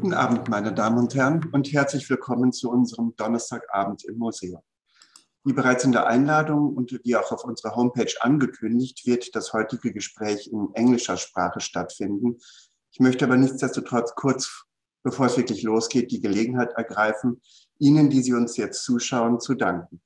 Guten Abend, meine Damen und Herren, und herzlich willkommen zu unserem Donnerstagabend im Museum. Wie bereits in der Einladung und wie auch auf unserer Homepage angekündigt, wird das heutige Gespräch in englischer Sprache stattfinden. Ich möchte aber nichtsdestotrotz kurz, bevor es wirklich losgeht, die Gelegenheit ergreifen, Ihnen, die Sie uns jetzt zuschauen, zu danken.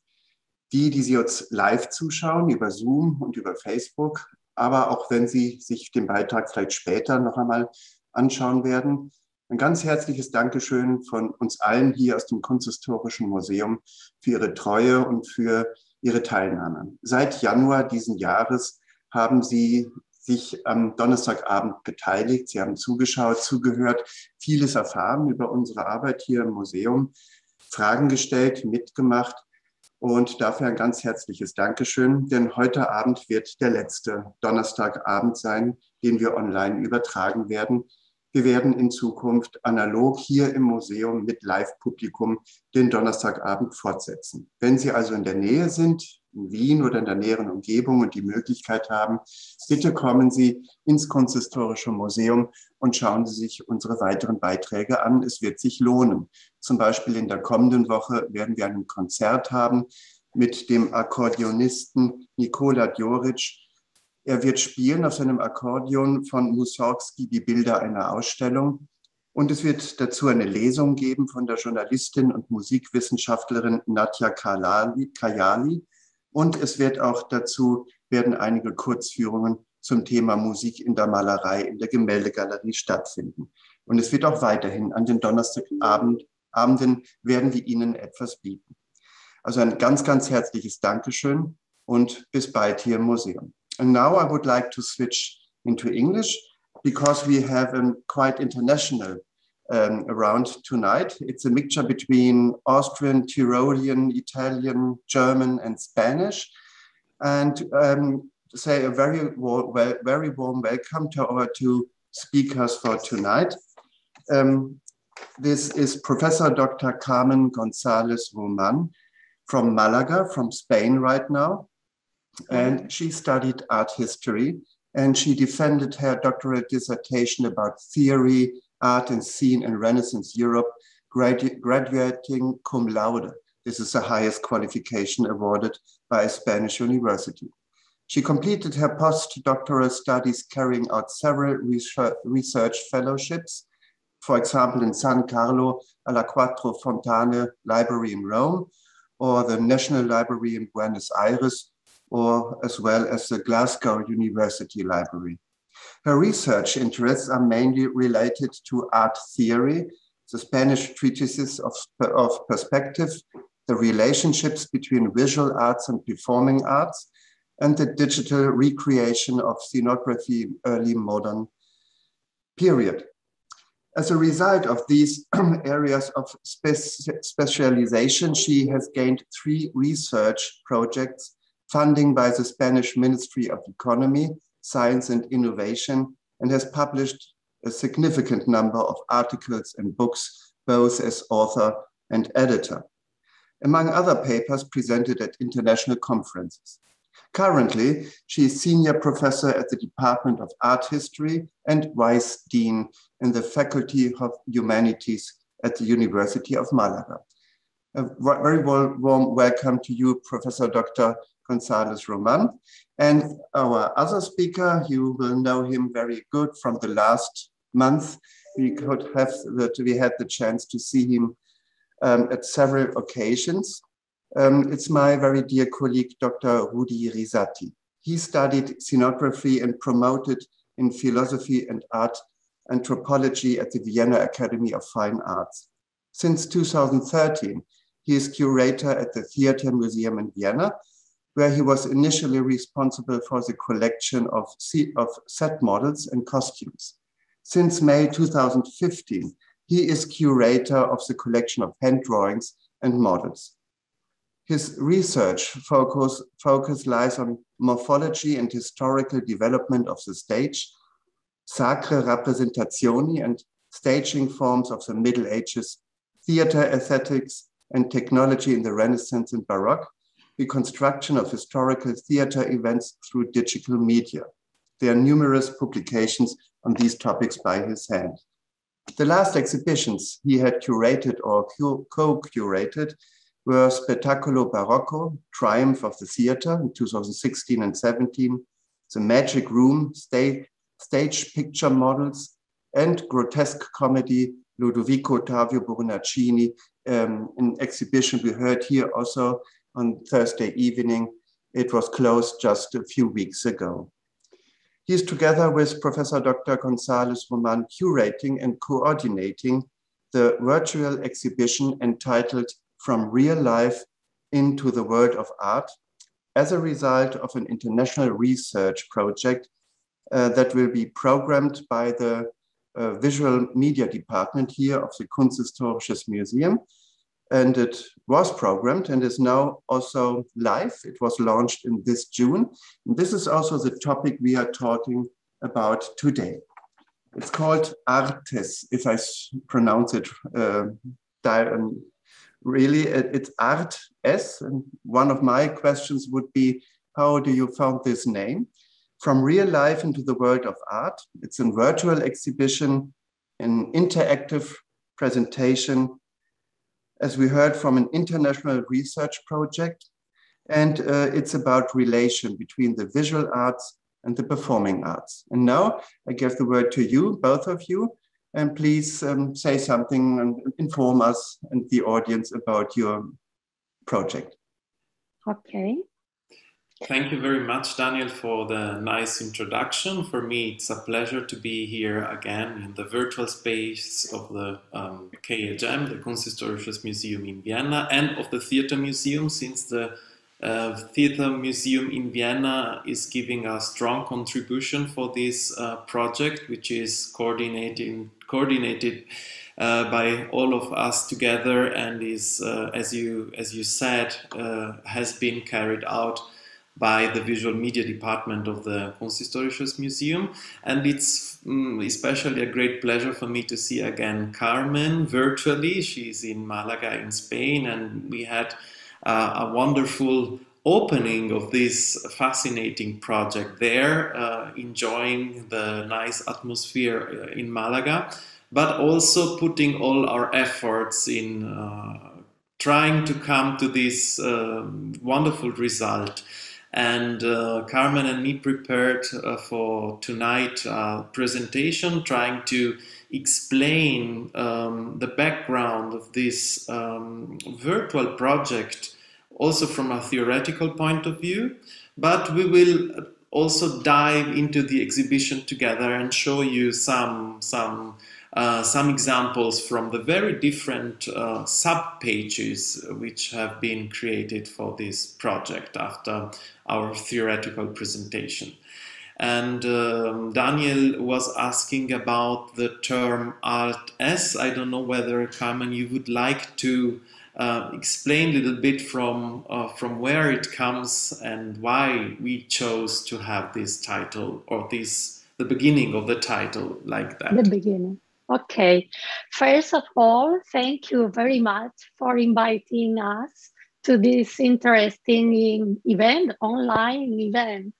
Die Sie uns live zuschauen, über Zoom und über Facebook, aber auch wenn Sie sich den Beitrag vielleicht später noch einmal anschauen werden, ein ganz herzliches Dankeschön von uns allen hier aus dem Kunsthistorischen Museum für Ihre Treue und für Ihre Teilnahme. Seit Januar diesen Jahres haben Sie sich am Donnerstagabend beteiligt. Sie haben zugeschaut, zugehört, vieles erfahren über unsere Arbeit hier im Museum, Fragen gestellt, mitgemacht und dafür ein ganz herzliches Dankeschön, denn heute Abend wird der letzte Donnerstagabend sein, den wir online übertragen werden. Wir werden in Zukunft analog hier im Museum mit Live-Publikum den Donnerstagabend fortsetzen. Wenn Sie also in der Nähe sind, in Wien oder in der näheren Umgebung und die Möglichkeit haben, bitte kommen Sie ins Kunsthistorische Museum und schauen Sie sich unsere weiteren Beiträge an. Es wird sich lohnen. Zum Beispiel in der kommenden Woche werden wir ein Konzert haben mit dem Akkordeonisten Nikola Djoric. Er wird spielen auf seinem Akkordeon von Mussorgsky die Bilder einer Ausstellung. Und es wird dazu eine Lesung geben von der Journalistin und Musikwissenschaftlerin Nadja Kajali. Und es wird auch werden einige Kurzführungen zum Thema Musik in der Malerei in der Gemäldegalerie stattfinden. Und es wird auch weiterhin an den Donnerstagabenden werden wir Ihnen etwas bieten. Also ein ganz, ganz herzliches Dankeschön und bis bald hier im Museum. And now I would like to switch into English because we have a quite international around tonight. It's a mixture between Austrian, Tyrolean, Italian, German, and Spanish. And say a very warm welcome to our two speakers for tonight. This is Professor Dr. Carmen González-Román from Malaga, from Spain right now. And she studied art history, and she defended her doctorate dissertation about theory, art and scene in Renaissance Europe, graduating cum laude. This is the highest qualification awarded by a Spanish university. She completed her postdoctoral studies carrying out several research fellowships, for example, in San Carlo alla Quattro Fontane Library in Rome, or the National Library in Buenos Aires, or as well as the Glasgow University Library. Her research interests are mainly related to art theory, the Spanish treatises of perspective, the relationships between visual arts and performing arts, and the digital recreation of scenography in early modern period. As a result of these areas of specialization, she has gained 3 research projects funding by the Spanish Ministry of Economy, Science and Innovation, and has published a significant number of articles and books, both as author and editor, among other papers presented at international conferences. Currently, she is senior professor at the Department of Art History and vice dean in the Faculty of Humanities at the University of Malaga. A very warm welcome to you, Professor Dr. González-Román. And our other speaker, you will know him very good from the last month. We had the chance to see him at several occasions. It's my very dear colleague, Dr. Rudi Risatti. He studied scenography and promoted in philosophy and art anthropology at the Vienna Academy of Fine Arts. Since 2013, he is curator at the Theater Museum in Vienna, where he was initially responsible for the collection of set models and costumes. Since May 2015, he is curator of the collection of hand drawings and models. His research focus lies on morphology and historical development of the stage, sacre rappresentazioni and staging forms of the Middle Ages, theater aesthetics and technology in the Renaissance and Baroque, reconstruction of historical theater events through digital media. There are numerous publications on these topics by his hand. The last exhibitions he had curated or co-curated were Spettacolo Barocco, Triumph of the Theatre in 2016 and 17, The Magic Room, Stage Picture Models, and Grotesque Comedy, Ludovico Ottavio Bonaccini, an exhibition we heard here also on Thursday evening. It was closed just a few weeks ago. He's together with Professor Dr. González-Román curating and coordinating the virtual exhibition entitled From Real Life into the World of Art as a result of an international research project that will be programmed by the visual media department here of the Kunsthistorisches Museum. And it was programmed and is now also live. It was launched in this June. And this is also the topic we are talking about today. It's called Artes, if I pronounce it really. It's Art S. And one of my questions would be, how do you found this name? From Real Life into the World of Art. It's a virtual exhibition, an interactive presentation, as we heard, from an international research project. And it's about relation between the visual arts and the performing arts. And now I give the word to you, both of you, and please say something and inform us and the audience about your project. Okay. Thank you very much, Daniel, for the nice introduction. For me, it's a pleasure to be here again in the virtual space of the KHM, the Kunsthistorisches Museum in Vienna, and of the Theatre Museum, since the Theatre Museum in Vienna is giving a strong contribution for this project, which is coordinated by all of us together, and is, as you said, has been carried out by the visual media department of the Kunsthistorisches Museum. And it's especially a great pleasure for me to see again Carmen virtually. She's in Malaga in Spain, and we had a wonderful opening of this fascinating project there, enjoying the nice atmosphere in Malaga, but also putting all our efforts in trying to come to this wonderful result. And Carmen and me prepared for tonight a presentation trying to explain the background of this virtual project, also from a theoretical point of view, but we will also dive into the exhibition together and show you some examples from the very different sub-pages which have been created for this project after our theoretical presentation. And Daniel was asking about the term Art S. I don't know whether, Carmen, you would like to explain a little bit from where it comes and why we chose to have this title, or the beginning of the title like that. The beginning. Okay. First of all, thank you very much for inviting us to this interesting event, online event.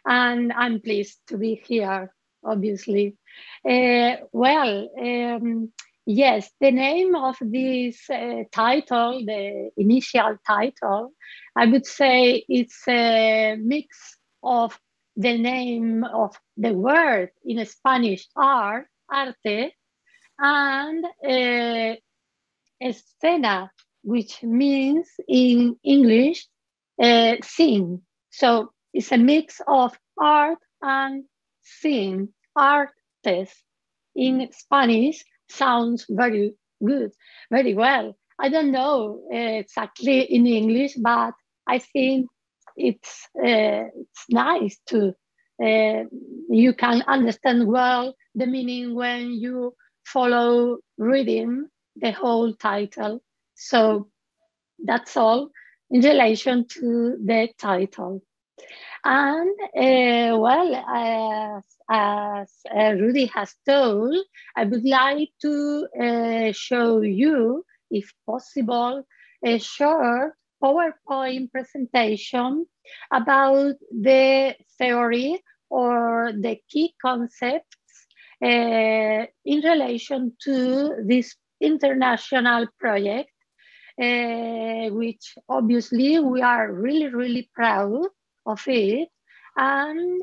And I'm pleased to be here, obviously. Yes, the name of this title, the initial title, I would say it's a mix of the name of the word in Spanish, art, arte, and escena, which means in English, scene. So it's a mix of art and scene. Artes in Spanish sounds very good, very well. I don't know exactly in English, but I think it's nice to, you can understand well the meaning when you follow reading the whole title. So that's all in relation to the title. And as Rudi has told, I would like to show you, if possible, a short PowerPoint presentation about the theory or the key concepts in relation to this international project, which obviously we are really, really proud of it. And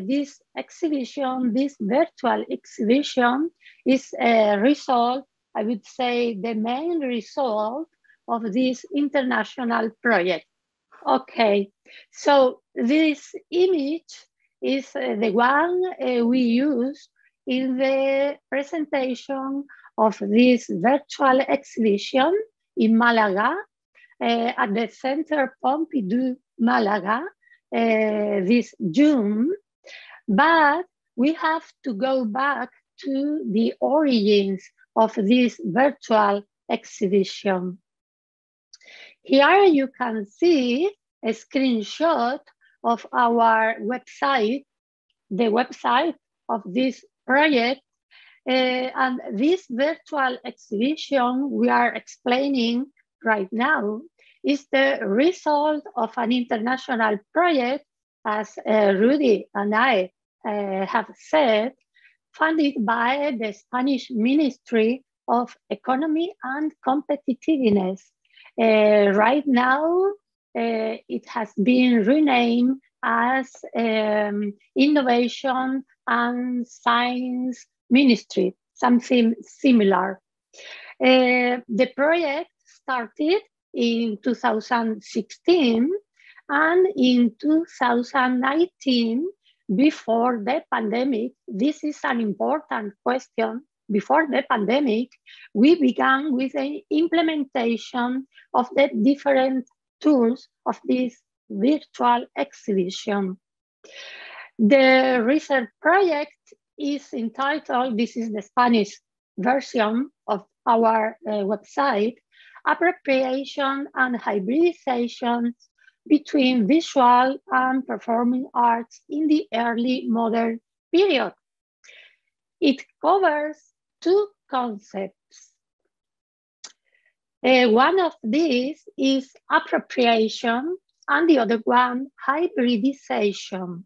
this exhibition, this virtual exhibition, is a result, I would say, the main result of this international project. Okay, so this image is the one we use in the presentation of this virtual exhibition in Malaga, at the Center Pompidou, Malaga, this June. But we have to go back to the origins of this virtual exhibition. Here you can see a screenshot of our website, the website of this project. And this virtual exhibition we are explaining right now is the result of an international project, as Rudi and I have said, funded by the Spanish Ministry of Economy and Competitiveness. Right now, it has been renamed as Innovation and Science Ministry, something similar. The project started in 2016, and in 2019, before the pandemic, this is an important question. Before the pandemic, we began with the implementation of the different tools of this virtual exhibition. The research project is entitled, this is the Spanish version of our website, Appropriation and Hybridization between Visual and Performing Arts in the Early Modern Period. It covers two concepts. One of these is appropriation, and the other one, hybridization.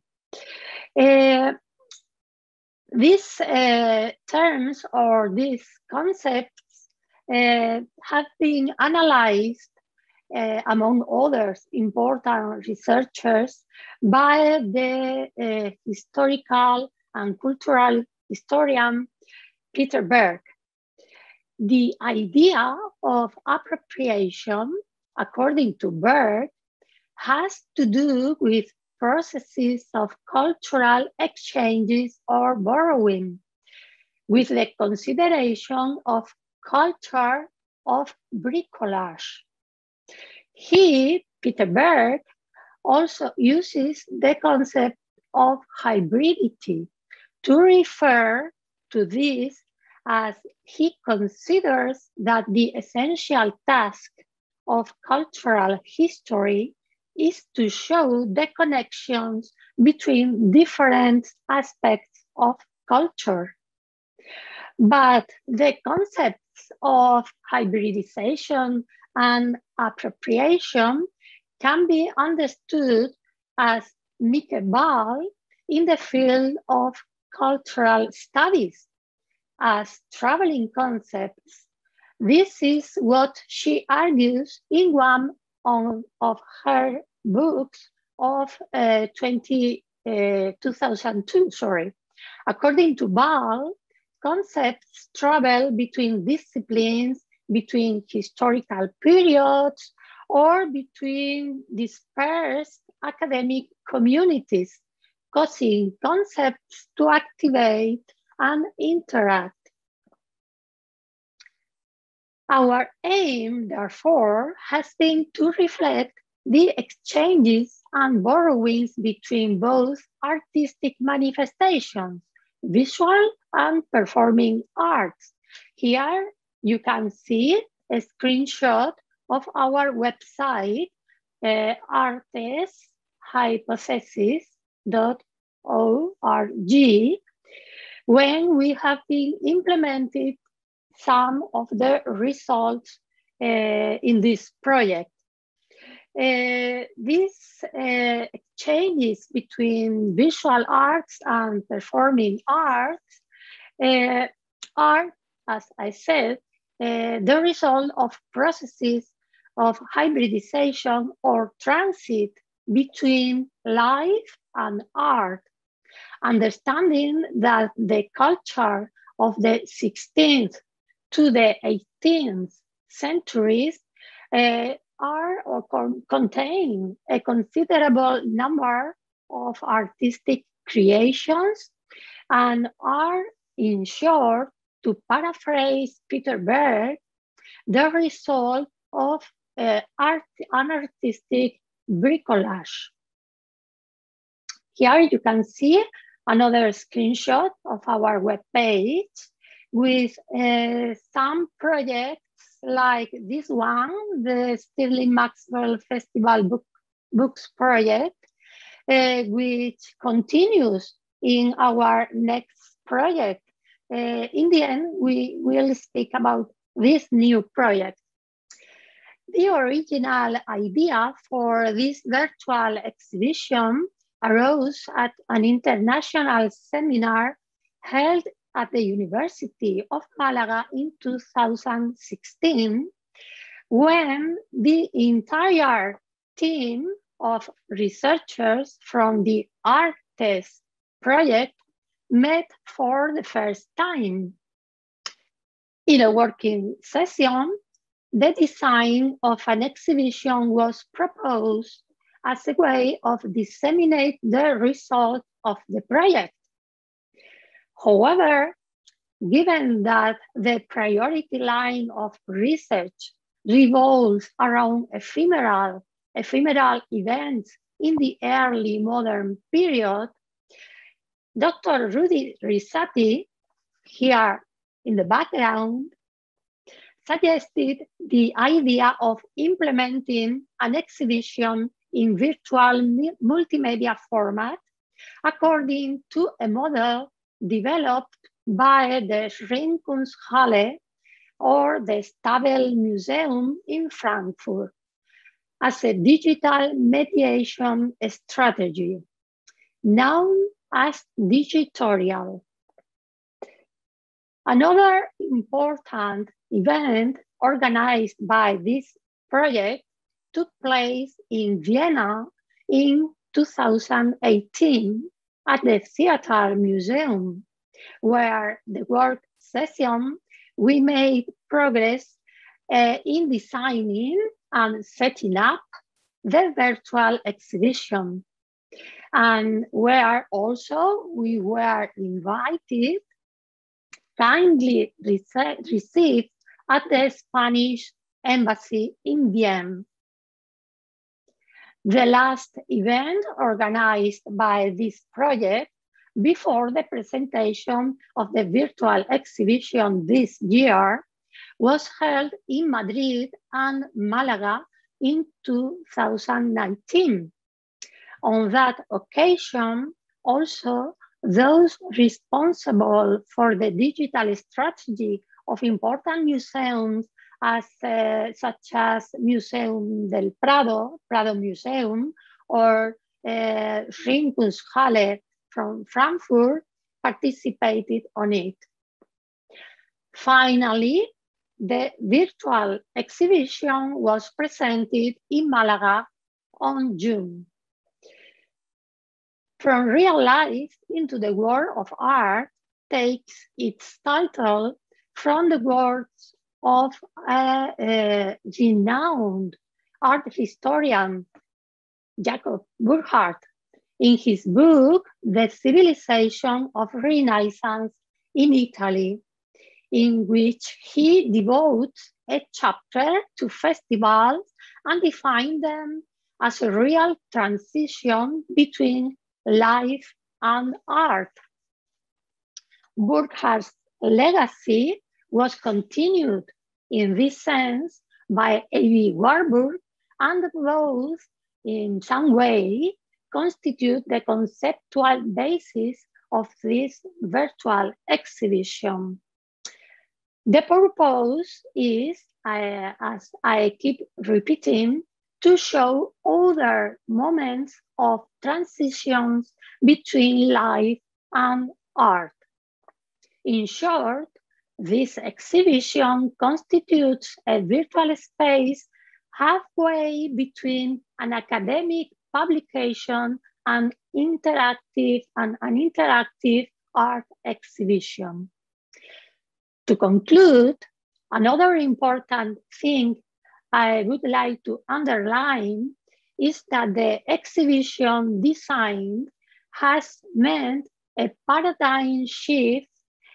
These terms or these concepts have been analyzed, among others, important researchers by the historical and cultural historian Peter Berg. The idea of appropriation, according to Berg, has to do with processes of cultural exchanges or borrowing, with the consideration of culture of bricolage. Peter Berg, also uses the concept of hybridity to refer to this, as he considers that the essential task of cultural history is to show the connections between different aspects of culture. But the concepts of hybridization and appropriation can be understood as meetable in the field of cultural studies as traveling concepts. This is what she argues in one of her books of 2002. According to Ball, concepts travel between disciplines, between historical periods, or between dispersed academic communities, causing concepts to activate and interact. Our aim, therefore, has been to reflect the exchanges and borrowings between both artistic manifestations, visual and performing arts. Here you can see a screenshot of our website, arteshypothesis.org, when we have been implemented some of the results in this project. These exchanges between visual arts and performing arts are, as I said, the result of processes of hybridization or transit between life and art, understanding that the culture of the 16th to the 18th centuries are or contain a considerable number of artistic creations and are, in short, to paraphrase Peter Berg, the result of an artistic bricolage. Here you can see another screenshot of our webpage with some projects like this one, the Stirling Maxwell Festival Books Project, which continues in our next project. In the end, we will speak about this new project. The original idea for this virtual exhibition arose at an international seminar held at the University of Malaga in 2016, when the entire team of researchers from the ARTES project met for the first time. In a working session, the design of an exhibition was proposed as a way of disseminate the result of the project. However, given that the priority line of research revolves around ephemeral events in the early modern period, Dr. Rudi Risatti, here in the background, suggested the idea of implementing an exhibition in virtual multimedia format according to a model developed by the Ringkunsthalle or the Stabel Museum in Frankfurt as a digital mediation strategy, known as Digitorial. Another important event organized by this project took place in Vienna in 2018 at the Theater Museum, where the work session we made progress in designing and setting up the virtual exhibition, and where also we were invited, kindly received at the Spanish Embassy in Vienna. The last event organized by this project before the presentation of the virtual exhibition this year was held in Madrid and Malaga in 2019. On that occasion, also, those responsible for the digital strategy of important museums such as Museum del Prado, Prado Museum, or Ringkunsthalle from Frankfurt participated on it. Finally, the virtual exhibition was presented in Malaga on June. From Real Life into the World of Art takes its title from the words of a renowned art historian, Jacob Burckhardt, in his book, The Civilization of Renaissance in Italy, in which he devotes a chapter to festivals and defines them as a real transition between life and art. Burckhardt's legacy was continued in this sense by A.B. Warburg, and both in some way constitute the conceptual basis of this virtual exhibition. The purpose is, as I keep repeating, to show other moments of transitions between life and art. In short, this exhibition constitutes a virtual space halfway between an academic publication and an interactive art exhibition. To conclude, another important thing I would like to underline is that the exhibition design has meant a paradigm shift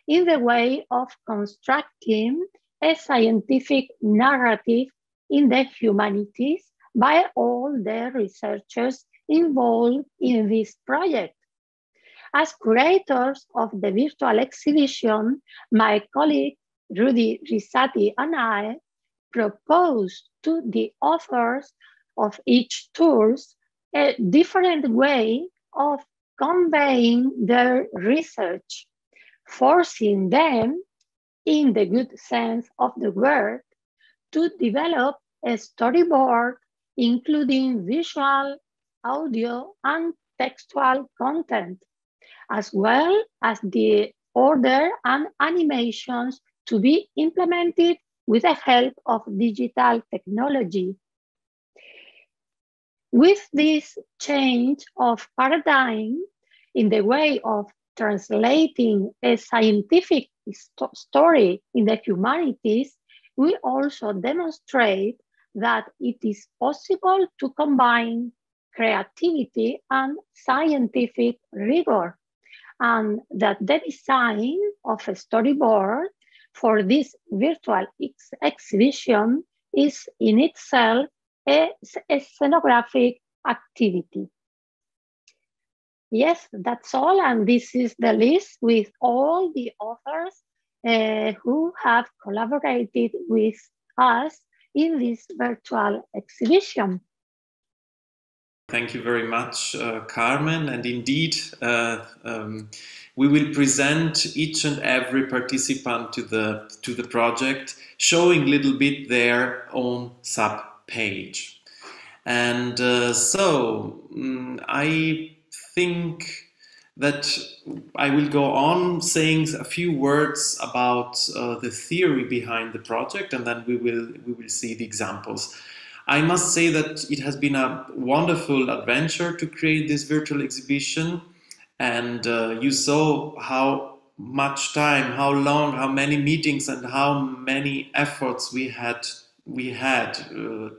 in the way of constructing a scientific narrative in the humanities by all the researchers involved in this project. As curators of the virtual exhibition, my colleague Rudi, Risatti, and I proposed to the authors of each tour a different way of conveying their research, forcing them, in the good sense of the word, to develop a storyboard including visual, audio, and textual content, as well as the order and animations to be implemented with the help of digital technology. With this change of paradigm in the way of translating a scientific story in the humanities, we also demonstrate that it is possible to combine creativity and scientific rigor, and that the design of a storyboard for this virtual exhibition is in itself a scenographic activity. Yes, that's all, and this is the list with all the authors who have collaborated with us in this virtual exhibition. Thank you very much, Carmen. And indeed, we will present each and every participant to the project, showing a little bit their own sub-page. And I think that I will go on saying a few words about the theory behind the project, and then we will see the examples. I must say that it has been a wonderful adventure to create this virtual exhibition, and you saw how much time, how long, how many meetings, and how many efforts we had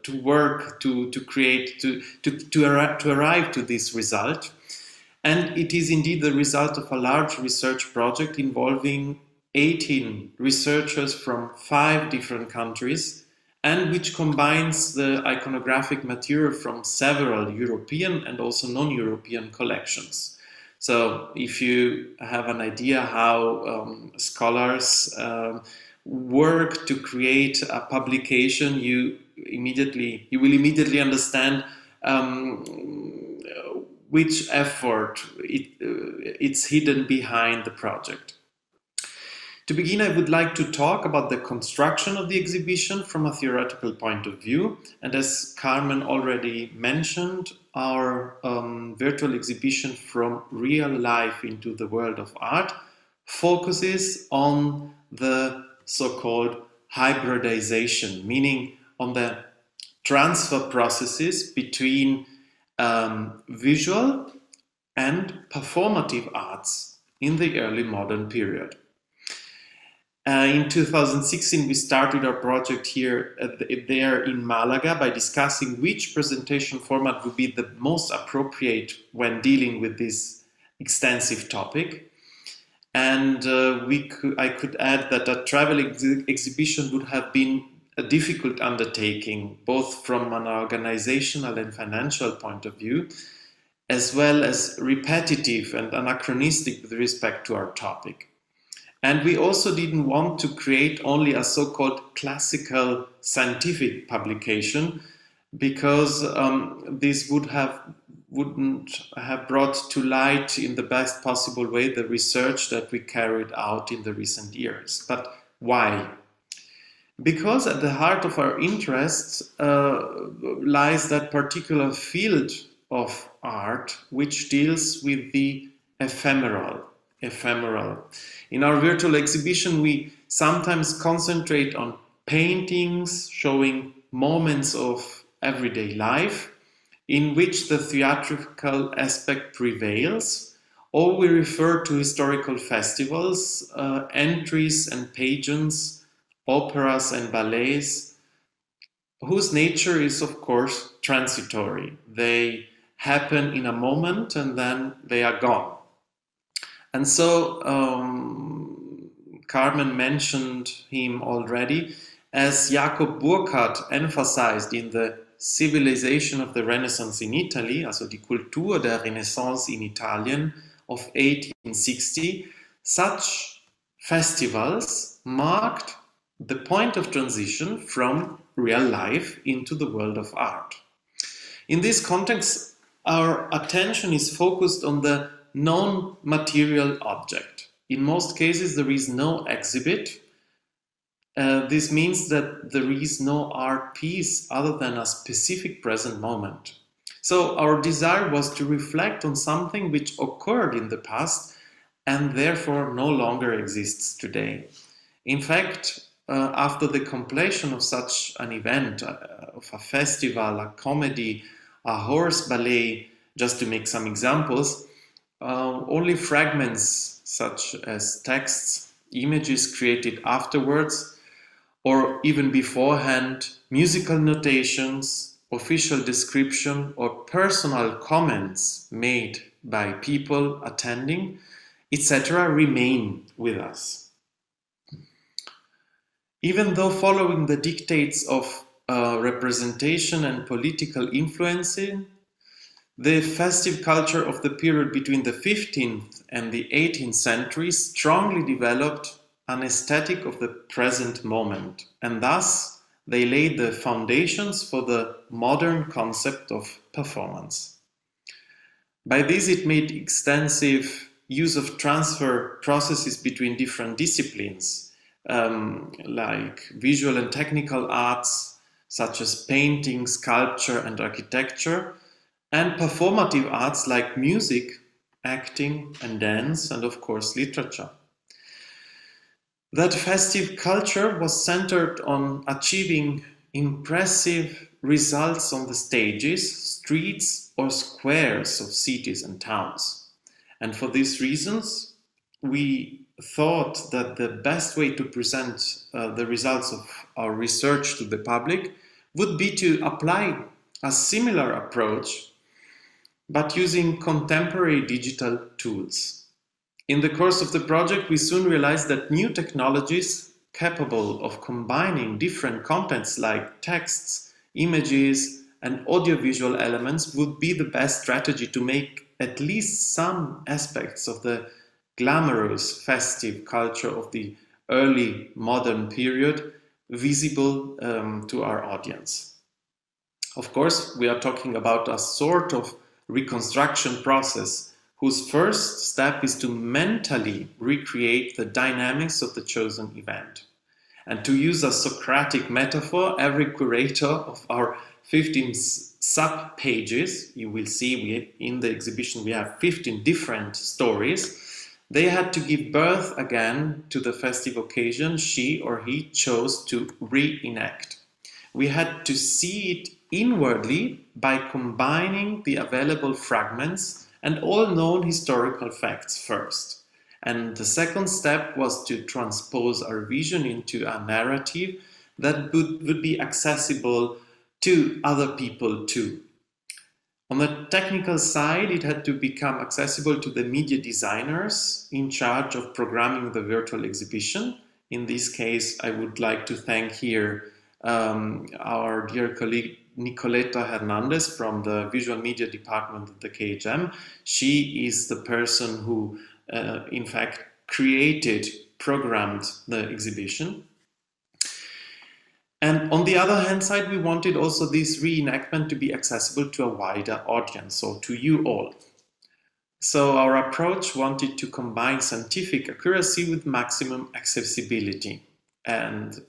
to work to create to arrive to this result. And it is indeed the result of a large research project involving 18 researchers from 5 different countries, and which combines the iconographic material from several European and also non-European collections. So if you have an idea how scholars work to create a publication, you will immediately understand which effort it's hidden behind the project. To begin, I would like to talk about the construction of the exhibition from a theoretical point of view. And as Carmen already mentioned, our virtual exhibition From Real Life into the World of Art focuses on the so-called hybridization, meaning on the transfer processes between visual and performative arts in the early modern period. In 2016, we started our project there in Malaga by discussing which presentation format would be the most appropriate when dealing with this extensive topic. And I could add that a travel exhibition would have been a difficult undertaking, both from an organizational and financial point of view, as well as repetitive and anachronistic with respect to our topic. And we also didn't want to create only a so-called classical scientific publication, because this wouldn't have brought to light in the best possible way the research that we carried out in the recent years. But why? Because at the heart of our interests lies that particular field of art which deals with the ephemeral, ephemeral. In our virtual exhibition, we sometimes concentrate on paintings showing moments of everyday life in which the theatrical aspect prevails, or we refer to historical festivals, entries and pageants, operas and ballets, whose nature is, of course, transitory. They happen in a moment and then they are gone. And so Carmen mentioned him already, as Jakob Burckhardt emphasized in the Civilization of the Renaissance in Italy, also die Kultur der Renaissance in Italien of 1860, such festivals marked the point of transition from real life into the world of art. In this context, our attention is focused on the non-material object. In most cases, there is no exhibit. This means that there is no art piece other than a specific present moment. So our desire was to reflect on something which occurred in the past and therefore no longer exists today. In fact, after the completion of such an event, of a festival, a comedy, a horse ballet, just to make some examples, only fragments such as texts, images created afterwards, or even beforehand, musical notations, official description, or personal comments made by people attending, etc., remain with us. Even though following the dictates of representation and political influencing, the festive culture of the period between the 15th and the 18th century strongly developed an aesthetic of the present moment, and thus they laid the foundations for the modern concept of performance. By this, it made extensive use of transfer processes between different disciplines, like visual and technical arts, such as painting, sculpture, and architecture, and performative arts like music, acting, and dance, and of course, literature. That festive culture was centered on achieving impressive results on the stages, streets, or squares of cities and towns. And for these reasons, we thought that the best way to present the results of our research to the public would be to apply a similar approach, but using contemporary digital tools. In the course of the project, we soon realized that new technologies capable of combining different contents like texts, images, and audiovisual elements would be the best strategy to make at least some aspects of the glamorous festive culture of the early modern period visible to our audience. Of course, we are talking about a sort of reconstruction process whose first step is to mentally recreate the dynamics of the chosen event. And to use a Socratic metaphor, every curator of our 15 sub-pages, you will see in the exhibition we have 15 different stories, they had to give birth again to the festive occasion she or he chose to reenact. We had to see it inwardly by combining the available fragments and all known historical facts first. And the second step was to transpose our vision into a narrative that would be accessible to other people too. On the technical side, it had to become accessible to the media designers in charge of programming the virtual exhibition. In this case, I would like to thank here our dear colleague Nicoleta Hernandez from the visual media department of the KHM. She is the person who, in fact, programmed the exhibition. And on the other hand side, we wanted also this reenactment to be accessible to a wider audience, so to you all. So our approach wanted to combine scientific accuracy with maximum accessibility. And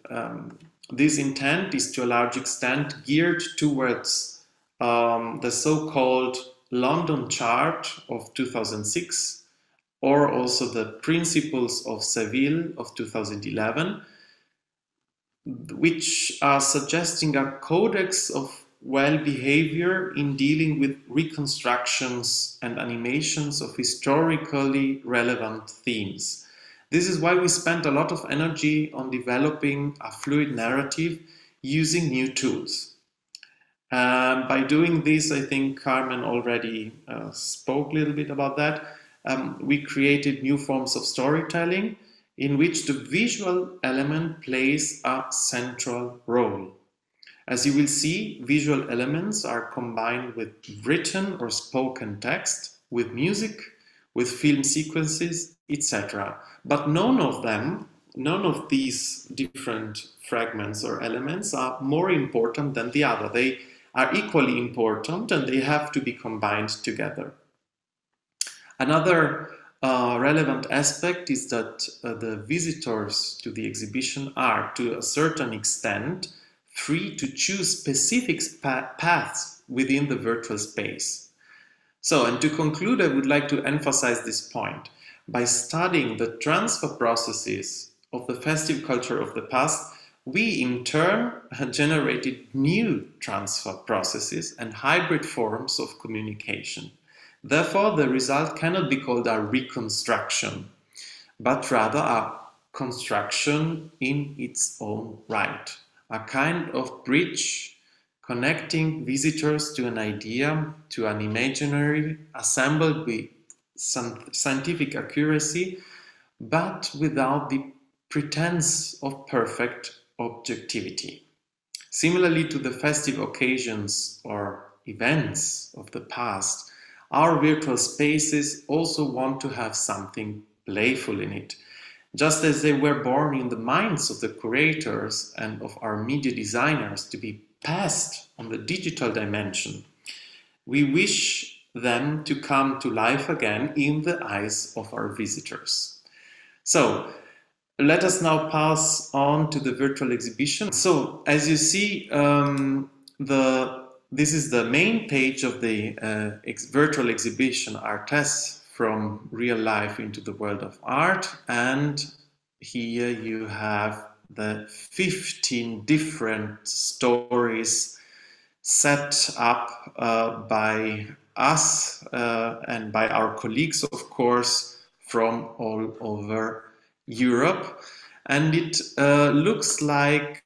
this intent is to a large extent geared towards the so-called London chart of 2006 or also the Principles of Seville of 2011, which are suggesting a codex of well-behavior in dealing with reconstructions and animations of historically relevant themes. This is why we spent a lot of energy on developing a fluid narrative using new tools. By doing this, I think Carmen already spoke a little bit about that. We created new forms of storytelling in which the visual element plays a central role. As you will see, visual elements are combined with written or spoken text, with music, with film sequences, etc. But none of these different fragments or elements are more important than the other. They are equally important and they have to be combined together. Another relevant aspect is that the visitors to the exhibition are, to a certain extent, free to choose specific paths within the virtual space. So, and to conclude, I would like to emphasize this point. By studying the transfer processes of the festive culture of the past, we in turn generated new transfer processes and hybrid forms of communication. Therefore, the result cannot be called a reconstruction, but rather a construction in its own right, a kind of bridge connecting visitors to an idea, to an imaginary, assembled with some scientific accuracy, but without the pretense of perfect objectivity. Similarly to the festive occasions or events of the past, our virtual spaces also want to have something playful in it. Just as they were born in the minds of the curators and of our media designers to be passed on the digital dimension, we wish them to come to life again in the eyes of our visitors. So, let us now pass on to the virtual exhibition. So, as you see, this is the main page of the virtual exhibition, Artes from Real Life into the World of Art. And here you have the 15 different stories set up by us and by our colleagues, of course, from all over Europe. And it looks like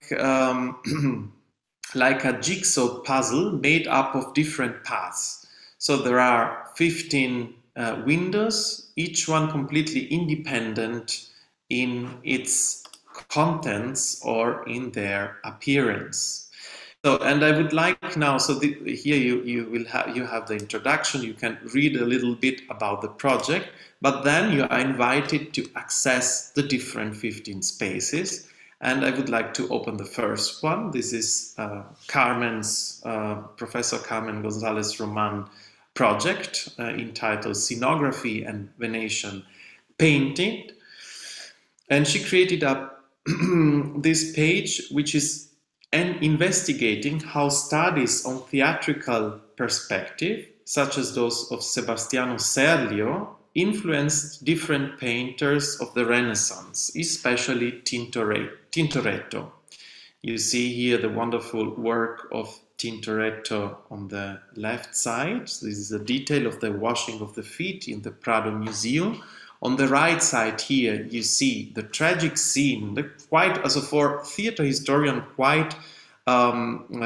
like a jigsaw puzzle made up of different paths. So there are 15 windows, each one completely independent in its contents or in their appearance. So, and I would like now, so here you have the introduction, you can read a little bit about the project, but then you are invited to access the different 15 spaces. And I would like to open the first one. This is Carmen's, Professor Carmen González-Román project entitled Scenography and Venetian Painting. And she created this page, which is investigating how studies on theatrical perspective, such as those of Sebastiano Serlio, influenced different painters of the Renaissance, especially Tintoretto. You see here the wonderful work of Tintoretto on the left side. This is a detail of the washing of the feet in the Prado Museum. On the right side here, you see the tragic scene, quite, as a for theater historian, quite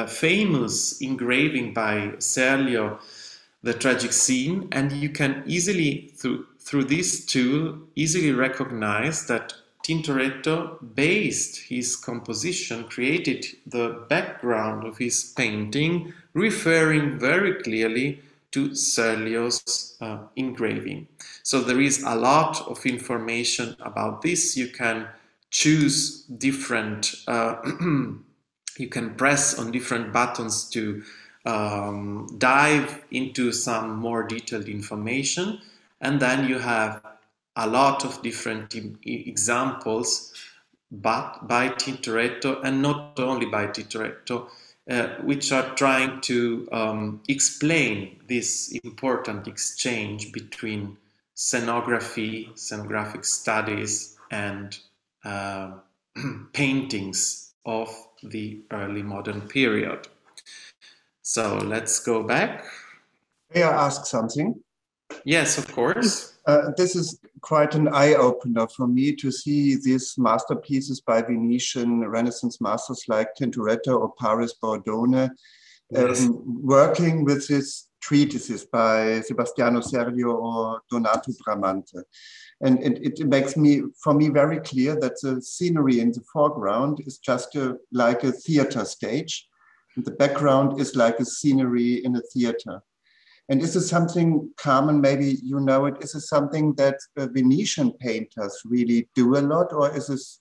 famous engraving by Serlio, the tragic scene, and you can easily, through this tool, easily recognize that Tintoretto based his composition, created the background of his painting, referring very clearly to Serlio's engraving. So there is a lot of information about this. You can choose different, you can press on different buttons to dive into some more detailed information, and then you have a lot of different examples, but by Tintoretto, and not only by Tintoretto, which are trying to explain this important exchange between scenography, scenographic studies, and paintings of the early modern period. So let's go back. May I ask something? Yes, of course. This is quite an eye-opener for me to see these masterpieces by Venetian Renaissance masters like Tintoretto or Paris Bordone, Yes. working with these treatises by Sebastiano Serlio or Donato Bramante. And it makes for me very clear that the scenery in the foreground is just like a theater stage. And the background is like a scenery in a theater. And is this something, Carmen, maybe you know it, is this something that Venetian painters really do a lot, or is this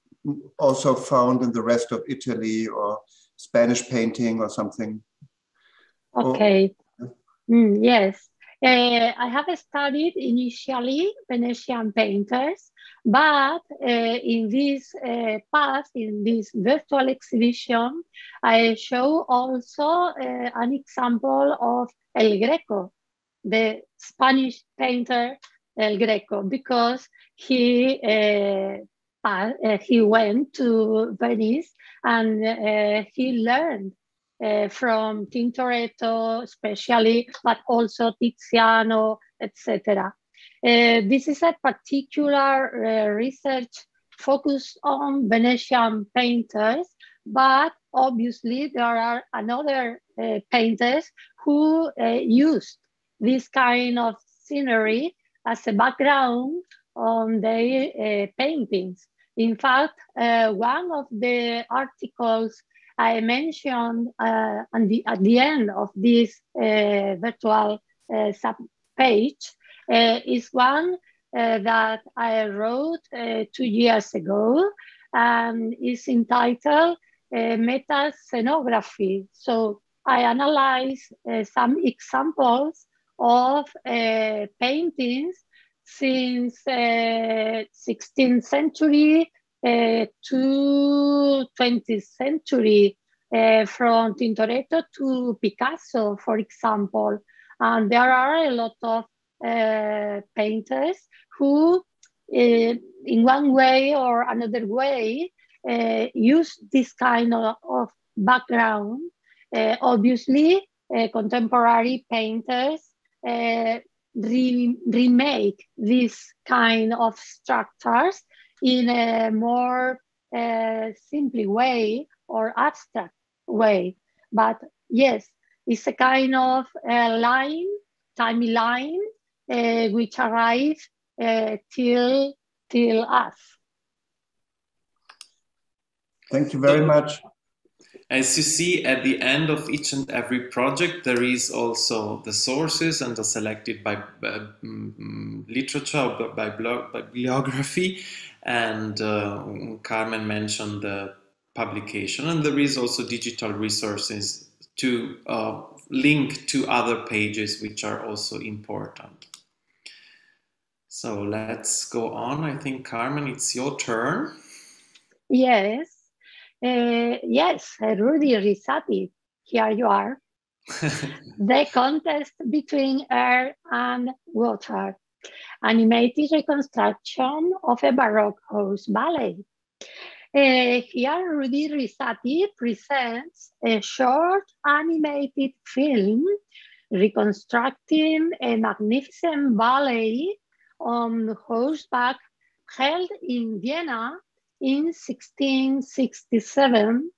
also found in the rest of Italy or Spanish painting or something? Okay, yes. I have studied initially Venetian painters, but in this in this virtual exhibition, I show also an example of El Greco, the Spanish painter El Greco, because he went to Venice and he learned from Tintoretto especially, but also Tiziano, etc. This is a particular research focused on Venetian painters, but obviously there are another painters who used this kind of scenery as a background on their paintings. In fact, one of the articles I mentioned at the end of this virtual sub-page is one that I wrote 2 years ago, and is entitled Meta-Scenography. So I analyze some examples of paintings since 16th century to 20th century, from Tintoretto to Picasso, for example. And there are a lot of painters who, in one way or another way, use this kind of background. Obviously, contemporary painters remake this kind of structures in a more simple way or abstract way. But yes, it's a kind of timeline which arrives till us. Thank you very much. As you see, at the end of each and every project, there is also the sources, and are selected by literature, by bibliography, and Carmen mentioned the publication, and there is also digital resources to link to other pages, which are also important. So let's go on. I think, Carmen, it's your turn. Yes. Yes, Rudi, Risatti, here you are. The contest between air and water, animated reconstruction of a Baroque horse ballet. Here, Rudi Risatti presents a short animated film reconstructing a magnificent ballet on horseback held in Vienna in 1667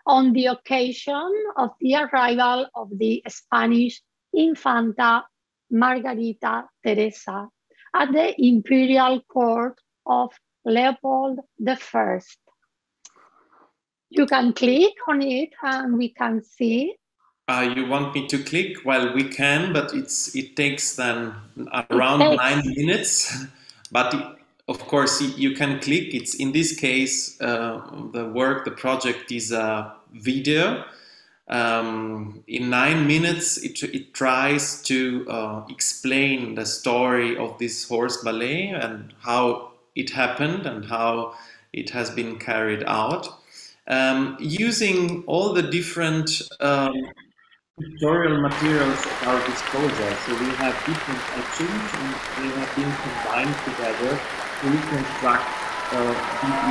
on the occasion of the arrival of the Spanish Infanta Margarita Teresa at the imperial court of Leopold I. You can click on it and we can see. You want me to click? Well, we can, but it takes then around 9 minutes. But of course, you can click. It's in this case, the project is a video. In 9 minutes, it tries to explain the story of this horse ballet and how it happened and how it has been carried out, using all the different pictorial materials at our disposal. So we have different etchings and they have been combined together to reconstruct the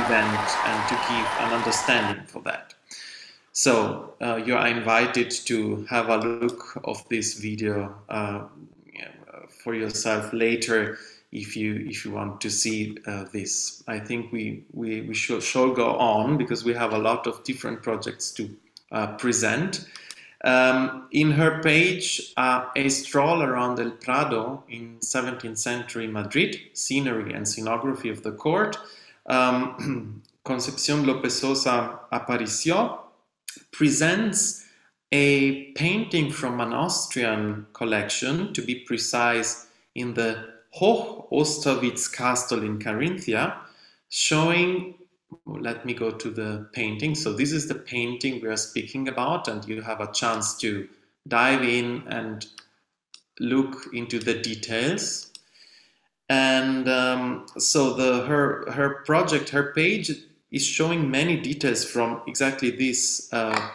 event and to give an understanding for that. So you are invited to have a look of this video for yourself later if you want to see this. I think we shall go on because we have a lot of different projects to present. In her page, A Stroll Around El Prado in 17th Century Madrid, Scenery and Scenography of the Court, Concepción López Sosa Aparicio, presents a painting from an Austrian collection, to be precise, in the Hoch-Osterwitz Castle in Carinthia, showing, let me go to the painting. So this is the painting we are speaking about, and you have a chance to dive in and look into the details. And so her project, her page is showing many details from exactly this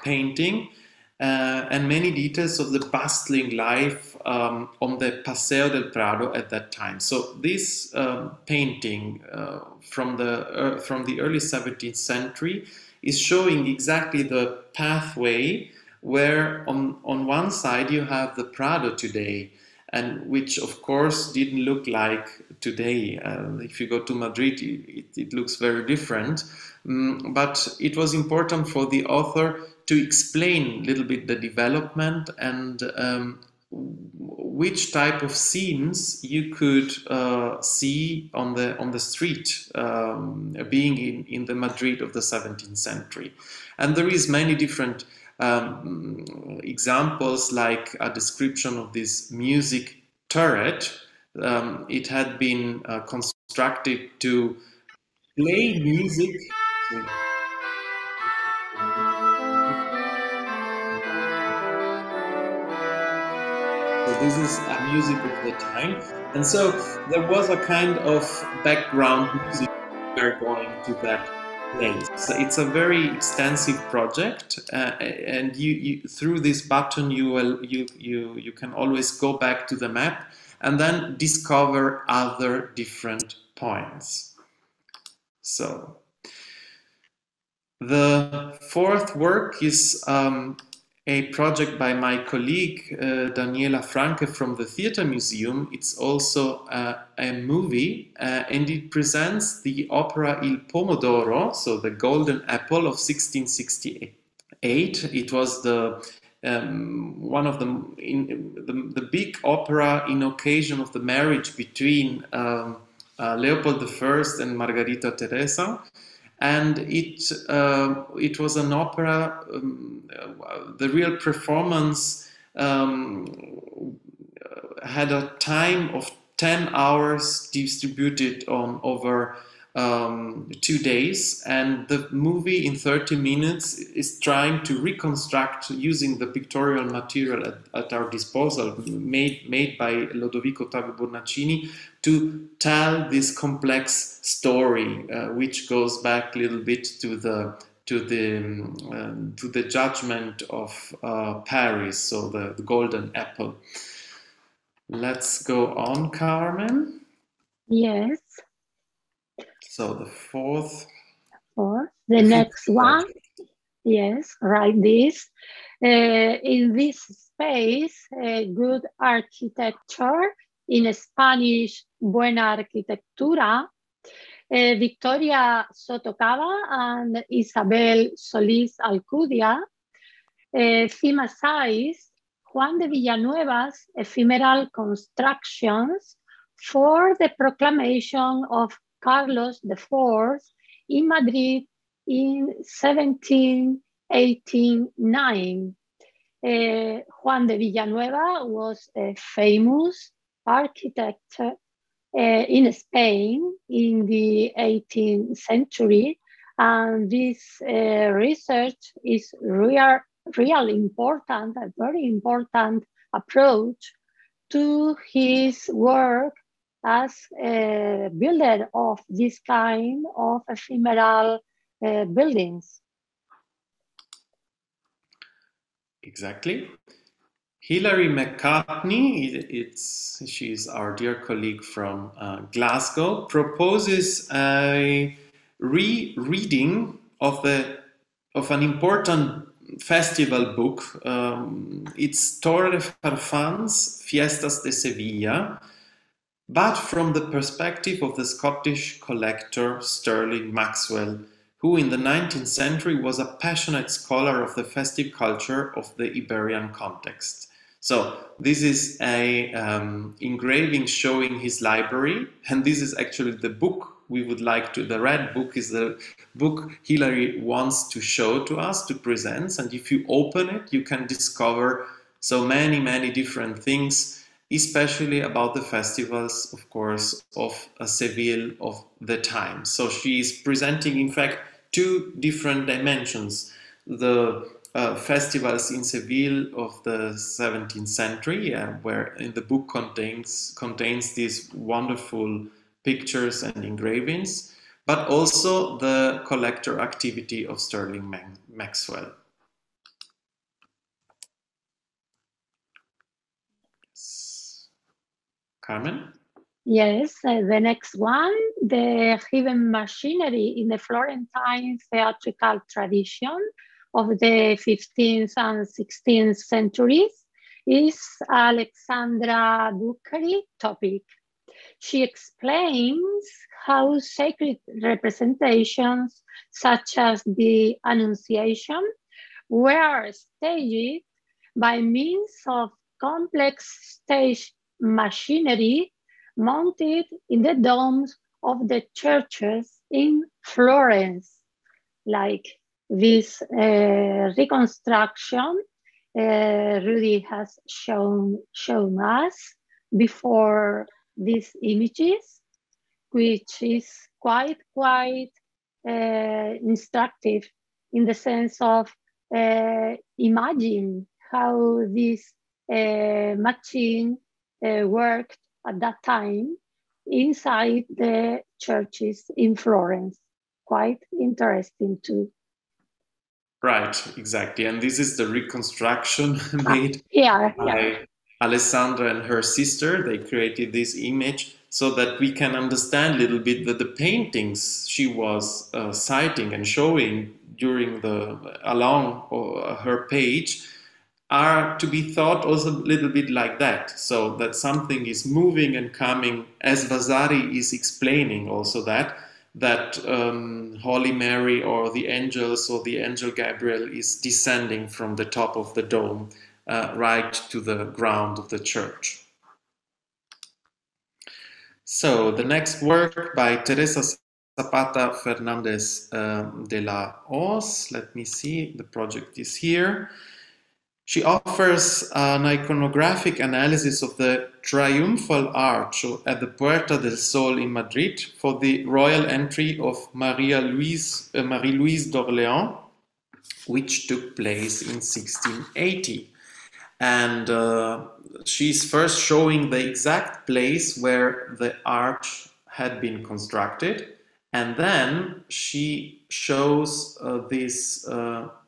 painting and many details of the bustling life on the Paseo del Prado at that time. So this painting from the early 17th century is showing exactly the pathway where on one side you have the Prado today, and which of course didn't look like today. If you go to Madrid, it looks very different. But it was important for the author to explain a little bit the development and which type of scenes you could see on the street, being in the Madrid of the 17th century. And there is many different examples, like a description of this music turret. It had been constructed to play music. So this is a music of the time, and so there was a kind of background music going to that place. So it's a very extensive project, and you through this button you can always go back to the map and then discover other different points. So the fourth work is a project by my colleague Daniela Franke from the Theatre Museum. It's also a movie, and it presents the opera Il Pomodoro, so the Golden Apple of 1668. It was the one of the big opera in occasion of the marriage between Leopold I and Margarita Teresa. And it was an opera. The real performance had a time of 10 hours distributed on over 2 days, and the movie in 30 minutes is trying to reconstruct, using the pictorial material at our disposal, made by Lodovico Ottavio Bornacini, to tell this complex story, which goes back a little bit to the judgment of Paris, so the Golden Apple. Let's go on, Carmen. Yes. So the fourth. The next one. Yes, write this. In this space, good architecture, in Spanish, buena arquitectura, Victoria Sotocava and Isabel Solís Alcudia thematized Juan de Villanueva's ephemeral constructions for the proclamation of Carlos IV in Madrid in 1789. Juan de Villanueva was a famous architect in Spain in the 18th century, and this research is really important, a very important approach to his work as a builder of this kind of ephemeral buildings. Exactly. Hilary McCartney, she's our dear colleague from Glasgow, proposes a rereading of an important festival book. It's Torre Farfans, Fiestas de Sevilla, but from the perspective of the Scottish collector Sterling Maxwell, who in the 19th century was a passionate scholar of the festive culture of the Iberian context. So this is a engraving showing his library, and this is actually the book we would like to, the red book is the book Hilary wants to show to us, to present, and if you open it, you can discover so many different things, especially about the festivals, of course, of Seville of the time. So she is presenting, in fact, two different dimensions. The festivals in Seville of the 17th century, where in the book contains these wonderful pictures and engravings, but also the collector activity of Sterling Maxwell. Carmen? Yes, the next one, the hidden machinery in the Florentine theatrical tradition of the 15th and 16th centuries, is Alexandra Bucari topic. She explains how sacred representations such as the Annunciation were staged by means of complex stage machinery mounted in the domes of the churches in Florence. Like this reconstruction Rudi has shown us before these images, which is quite instructive in the sense of imagine how this machine worked at that time inside the churches in Florence. Quite interesting too. Right, exactly. And this is the reconstruction made by Alessandra and her sister. They created this image so that we can understand a little bit that the paintings she was citing and showing along her page are to be thought also a little bit like that. So that something is moving and coming, as Vasari is explaining also that Holy Mary or the angels or the angel Gabriel is descending from the top of the dome right to the ground of the church. So the next work by Teresa Zapata Fernandez de la Hoz, let me see, the project is here. She offers an iconographic analysis of the triumphal arch at the Puerta del Sol in Madrid for the royal entry of Marie-Louise d'Orléans, which took place in 1680. And she's first showing the exact place where the arch had been constructed, and then she shows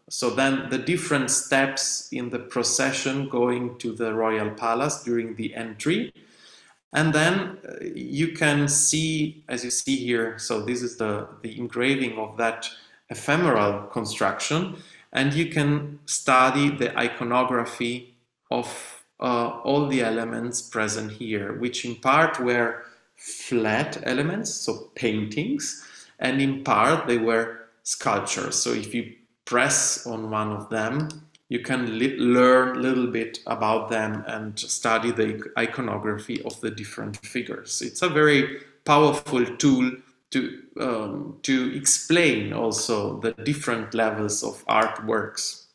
so then the different steps in the procession going to the royal palace during the entry. And then you can see, as you see here, so this is the engraving of that ephemeral construction, and you can study the iconography of all the elements present here, which in part were flat elements, so paintings, and in part they were sculptures. So if you press on one of them, you can learn a little bit about them and study the iconography of the different figures. It's a very powerful tool to explain also the different levels of artworks.